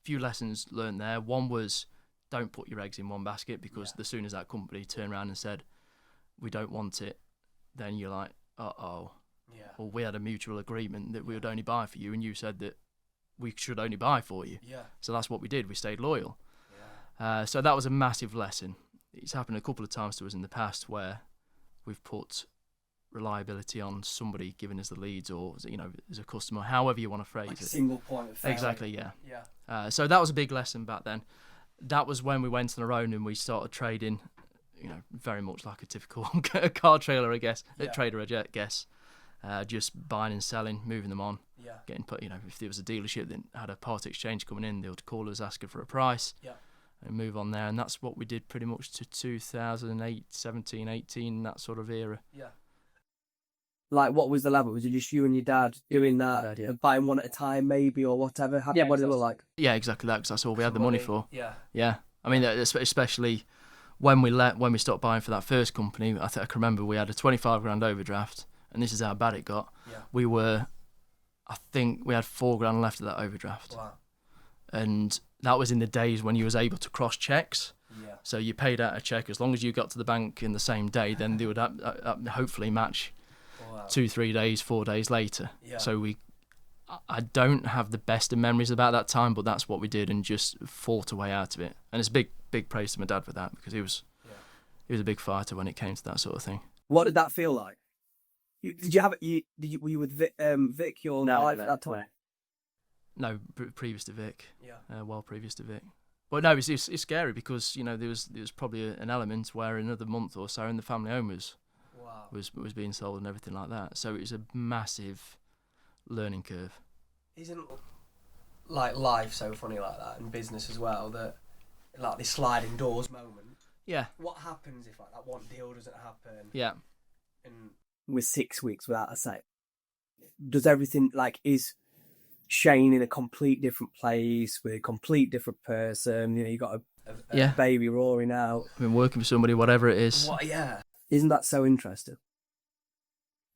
few lessons learned there. One was don't put your eggs in one basket, because as soon as that company turned around and said, we don't want it, then you're like, uh-oh. Yeah. Well, we had a mutual agreement that we would only buy for you, and you said that we should only buy for you. Yeah. So that's what we did. We stayed loyal. Yeah. So that was a massive lesson. It's happened a couple of times to us in the past where we've put reliability on somebody giving us the leads, or as a customer, however you want to phrase it. Like a single point of failure. Exactly, yeah. So that was a big lesson back then. That was when we went on our own and we started trading, very much like a typical car trailer, I guess, trader, I guess. Just buying and selling, moving them on, getting put. If there was a dealership that had a part exchange coming in, they would call us asking for a price, and move on there. And that's what we did pretty much to 2008, 17, 18, that sort of era. Yeah. Like, what was the level? Was it just you and your dad doing that, buying one at a time, maybe, or whatever? What did it look like? Yeah, exactly that. Because that's all we had the money for. Yeah. Yeah. I mean, especially when we stopped buying for that first company, I can remember we had a 25 grand overdraft. And this is how bad it got. Yeah. I think we had 4 grand left of that overdraft. Wow. And that was in the days when you was able to cross checks. Yeah. So you paid out a check, as long as you got to the bank in the same day, then they would hopefully match 2, 3 days, 4 days later. Yeah. So I don't have the best of memories about that time, but that's what we did, and just fought a way out of it. And it's a big praise to my dad for that, because he was a big fighter when it came to that sort of thing. What did that feel like? Did you have it? Were you with Vic your life at that time? No, previous to Vic. Yeah. Well, previous to Vic. But no, it's scary, because there was probably an element where another month or so, and the family home was being sold and everything like that. So it was a massive learning curve. Isn't like life so funny like that, and business as well, that like this sliding doors moment? Yeah. What happens if like that one deal doesn't happen? Yeah. And with 6 weeks without a sale, does everything, like, is Shane in a complete different place with a complete different person? You got a baby roaring out. I've been working for somebody, whatever it is. Isn't that so interesting?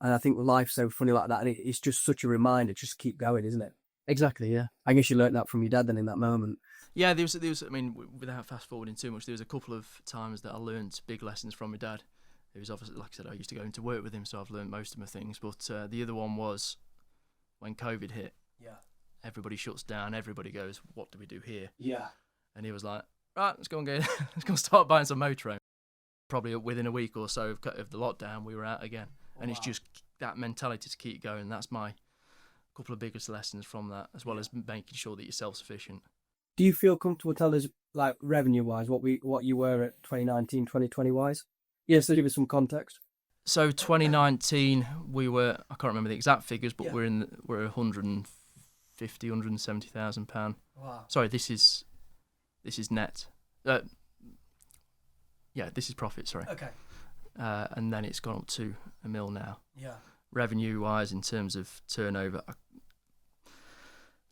And I think life's so funny like that, and it's just such a reminder, just keep going, isn't it? Exactly, yeah. I guess you learnt that from your dad then in that moment. Yeah, there was. I mean, without fast forwarding too much, there was a couple of times that I learnt big lessons from my dad. It was obviously, like I said, I used to go into work with him, so I've learned most of my things. But the other one was when COVID hit. Yeah. Everybody shuts down. Everybody goes, "What do we do here?" Yeah. And he was like, "Right, let's go and start buying some motorhome." Probably within a week or so of the lockdown, we were out again. And it's just that mentality to keep going. That's my couple of biggest lessons from that, as well as making sure that you're self-sufficient. Do you feel comfortable telling us, like, revenue-wise, what you were at 2019, 2020-wise? Yes, to give us some context. So 2019, we were, I can't remember the exact figures, but we're 150, 170,000 pound. Wow. Sorry, this is net. This is profit. Sorry. Okay. And then it's gone up to $1 million now. Yeah. Revenue-wise, in terms of turnover,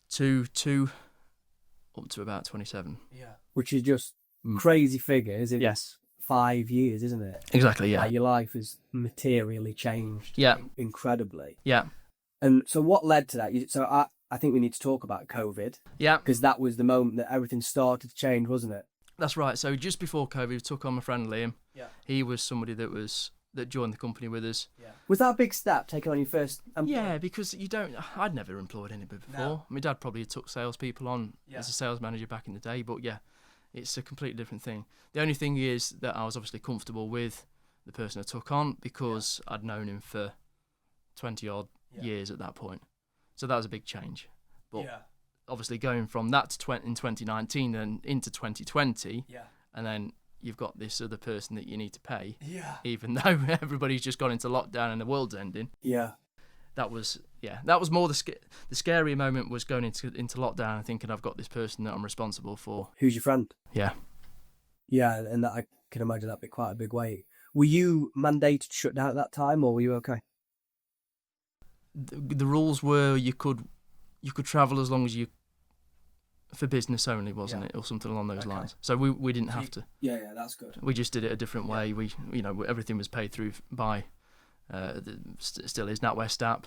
two up to about 27. Yeah. Which is just crazy figures. Yes. 5 years, isn't it? Exactly, yeah. Like, your life has materially changed. Yeah. Incredibly. Yeah. And so what led to that? So I think we need to talk about COVID. Yeah. Because that was the moment that everything started to change, wasn't it? That's right. So just before COVID, we took on my friend Liam. Yeah. He was somebody that joined the company with us. Yeah. Was that a big step, taking on your first employee? Yeah, because I'd never employed anybody before. No. My dad probably took salespeople on as a sales manager back in the day, but yeah, it's a completely different thing. The only thing is that I was obviously comfortable with the person I took on, because I'd known him for 20 odd years at that point. So that was a big change. But obviously going from that to in 2019 and into 2020, and then you've got this other person that you need to pay, even though everybody's just gone into lockdown and the world's ending. Yeah. That was more the scary moment, was going into lockdown and thinking, I've got this person that I'm responsible for. Who's your friend? Yeah. Yeah, and that, I can imagine that'd be quite a big weight. Were you mandated to shut down at that time, or were you okay? The rules were you could travel as long as you, for business only, wasn't it, or something along those lines. So we didn't have to. Yeah, that's good. We just did it a different way. We everything was paid through by still is NatWest app,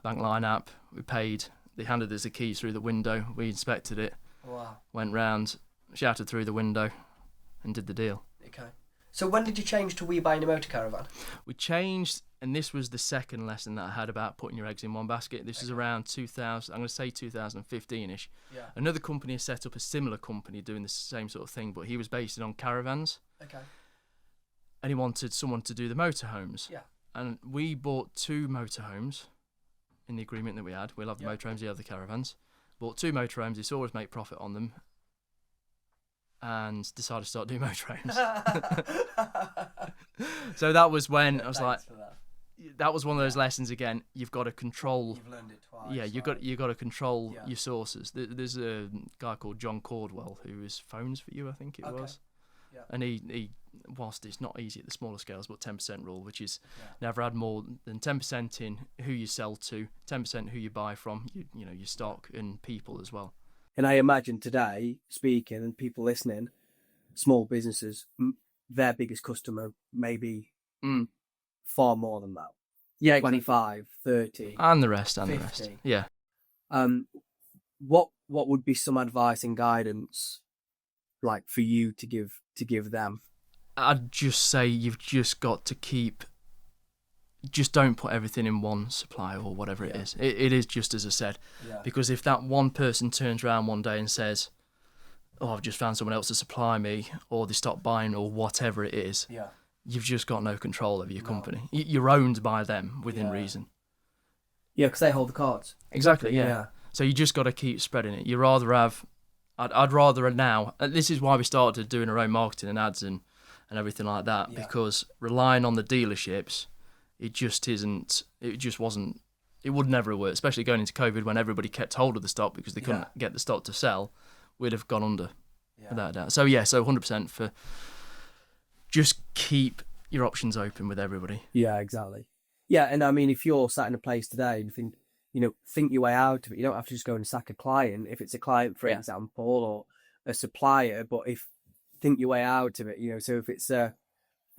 Bankline app. We paid. They handed us the keys through the window. We inspected it. Wow. Went round, shouted through the window, and did the deal. Okay. So when did you change to We Buy in a Motor Caravan? We changed, and this was the second lesson that I had about putting your eggs in one basket. This is around 2000, I'm going to say 2015-ish. Yeah. Another company has set up a similar company doing the same sort of thing, but he was based on caravans. Okay. And he wanted someone to do the motorhomes. Yeah. And we bought 2 motorhomes in the agreement that we had. We'll have the motorhomes, you have the caravans. Bought 2 motorhomes, he saw us make profit on them, and decided to start doing motorhomes. So that was when I was like, that was one of those lessons again. You've got to control. You've learned it twice. Yeah, you've got to control your sources. There's a guy called John Cordwell who is Phones for You, I think it was. Yeah. And he, whilst it's not easy at the smaller scales, but 10% rule, which is never add more than 10% in who you sell to, 10% who you buy from, you know, your stock and people as well. And I imagine today, speaking and people listening, small businesses, their biggest customer may be far more than that. Yeah, 25, 30. And the rest, 50. Yeah. What would be some advice and guidance like for you to give them? I'd just say you've just got to just don't put everything in one supplier or whatever it is. It is just as I said. Yeah. Because if that one person turns around one day and says, oh, I've just found someone else to supply me, or they stop buying, or whatever it is, you've just got no control over your company. You're owned by them within reason. Yeah, because they hold the cards. Exactly, yeah. So you just got to keep spreading it. You rather have... I'd rather now... This is why we started doing our own marketing and ads and everything like that, because relying on the dealerships... It just wasn't, it would never have worked, especially going into COVID when everybody kept hold of the stock because they couldn't get the stock to sell. We'd have gone under, without a doubt. So 100% for just keep your options open with everybody. Yeah, exactly. Yeah, and I mean, if you're sat in a place today and think your way out of it, you don't have to just go and sack a client. If it's a client, for example, or a supplier, but think your way out of it, so if it's a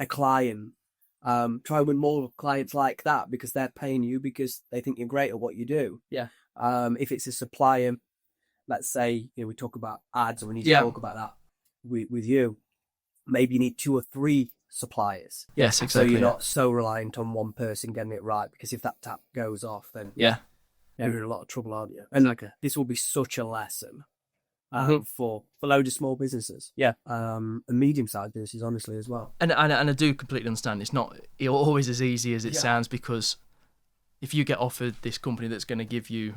client, try and win more clients like that because they're paying you because they think you're great at what you do. Yeah. If it's a supplier, let's say we talk about ads, and we need to talk about that with you. Maybe you need 2 or 3 suppliers. Yes, exactly. So you're not so reliant on one person getting it right. Because if that tap goes off, then you're in a lot of trouble, aren't you? And this will be such a lesson. For loads of small businesses, and medium-sized businesses, honestly, as well. And I do completely understand it's not always as easy as it sounds, because if you get offered this company that's going to give you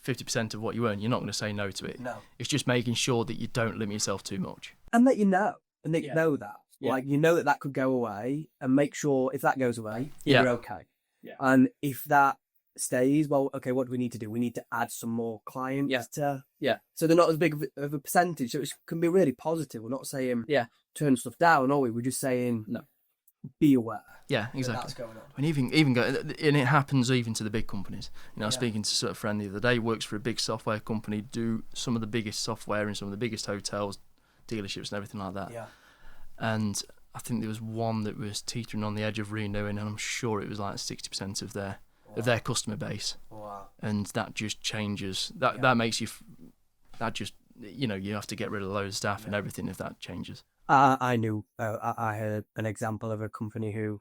50% of what you earn, you're not going to say no to it. No, it's just making sure that you don't limit yourself too much, and that you know that, like that could go away, and make sure if that goes away, you're okay. Yeah, and if that stays, well, okay, what do we need to do? We need to add some more clients so they're not as big of a percentage, so it can be really positive. We're not saying turn stuff down, are we? We're just saying no, be aware. Yeah, exactly. That's going on. And even go, and it happens even to the big companies. I was speaking to a friend the other day, works for a big software company, do some of the biggest software in some of the biggest hotels, dealerships and everything like that. And I think there was one that was teetering on the edge of renewing, and I'm sure it was like 60% of their customer base. Wow. And that just changes. That makes you... That just... you have to get rid of a load of staff and everything if that changes. I knew... I had an example of a company who...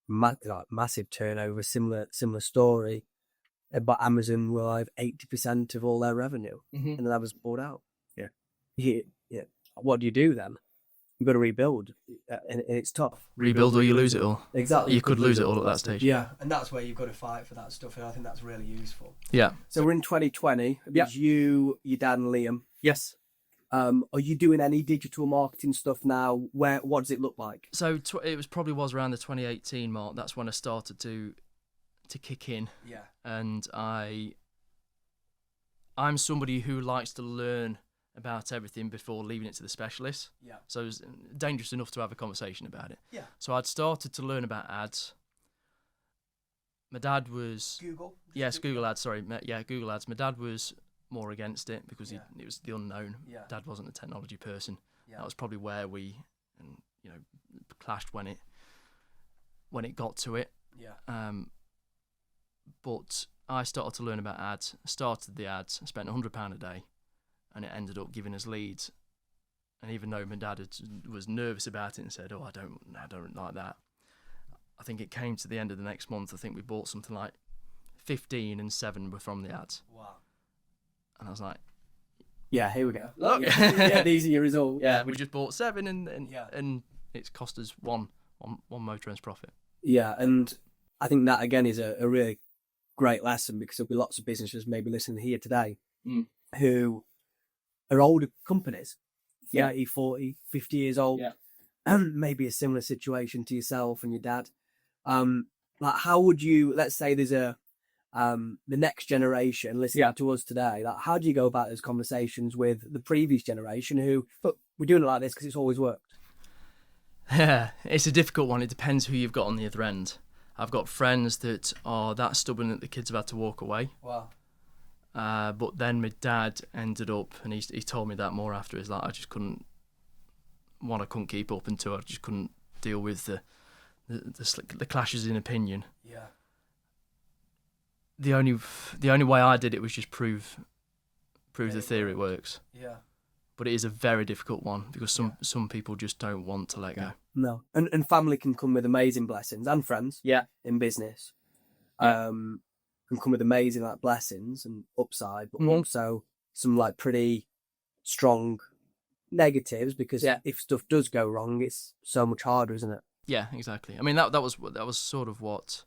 massive turnover, similar story. But Amazon will have 80% of all their revenue. And then that was bought out. Yeah. What do you do then? You've got to rebuild, and it's tough. Rebuild or you lose it all. Exactly. You could lose it all at that stage. Yeah, and that's where you've got to fight for that stuff, and I think that's really useful. Yeah. So we're in 2020. It's you, your dad and Liam. Yes. Are you doing any digital marketing stuff now? What does it look like? So it was around the 2018 mark. That's when I started to kick in. Yeah. And I'm somebody who likes to learn about everything before leaving it to the specialists. Yeah. So it was dangerous enough to have a conversation about it. Yeah. So I'd started to learn about ads. My dad was... Google? Yes, Google Ads, sorry. Yeah, Google Ads. My dad was more against it because it was the unknown. Yeah. Dad wasn't a technology person. Yeah. That was probably where we clashed when it got to it. Yeah. But I started to learn about ads. Started the ads. Spent £100 a day. and it ended up giving us leads. And even though my dad was nervous about it and said, "Oh, I don't like that," I think it came to the end of the next month. I think we bought something like 15 and 7 were from the ads. Wow. And I was like, yeah, here we go. Look, yeah, these are your results. Yeah, we just bought 7 and it's cost us one motor end's profit. Yeah, and I think that again is a really great lesson, because there'll be lots of businesses maybe listening here today who are older companies, 30, 40, 50 years old, and maybe a similar situation to yourself and your dad. Like, how would you, let's say there's the next generation listening to us today, like, how do you go about those conversations with the previous generation who, look, we're doing it like this because it's always worked? Yeah, it's a difficult one. It depends who you've got on the other end. I've got friends that are that stubborn that the kids have had to walk away. Wow. But then my dad ended up, and he told me that more after, is like, I just couldn't keep up, and 2, I just couldn't deal with the clashes in opinion. Yeah. The only way I did it was just prove the theory works. Yeah. But it is a very difficult one, because some people just don't want to let go. No. And family can come with amazing blessings, and friends in business. Can come with amazing like blessings and upside, but also some like pretty strong negatives, because if stuff does go wrong, it's so much harder, isn't it? Yeah, exactly. I mean, that was sort of what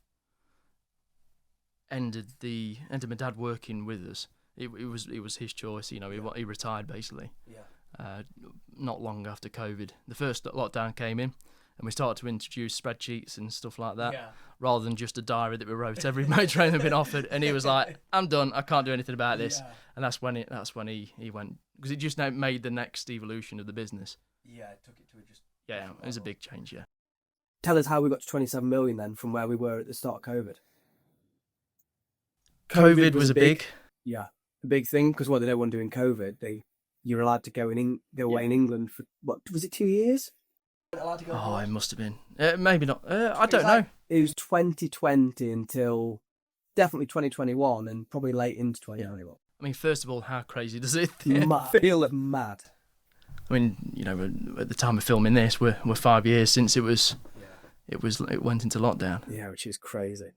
ended my dad working with us. It was his choice, you know. He retired basically. Yeah. Not long after COVID, the first lockdown came in, and we started to introduce spreadsheets and stuff like that, rather than just a diary that we wrote every motor end that had been offered. And he was like, "I'm done. I can't do anything about this." Yeah. And that's when he went, because it just made the next evolution of the business. Yeah, it took it to it was a big change. Yeah. Tell us how we got to 27 million then, from where we were at the start of COVID. COVID was a big thing, because they don't want to do in COVID. You're allowed to go away in England for, what was it, 2 years? Allowed to go it must have been. Maybe not. I don't know. It was 2020 until definitely 2021, and probably late into 2021. I mean, first of all, how crazy does it feel? Mad. I mean, you know, at the time of filming this, we're 5 years since it went into lockdown. Yeah, which is crazy.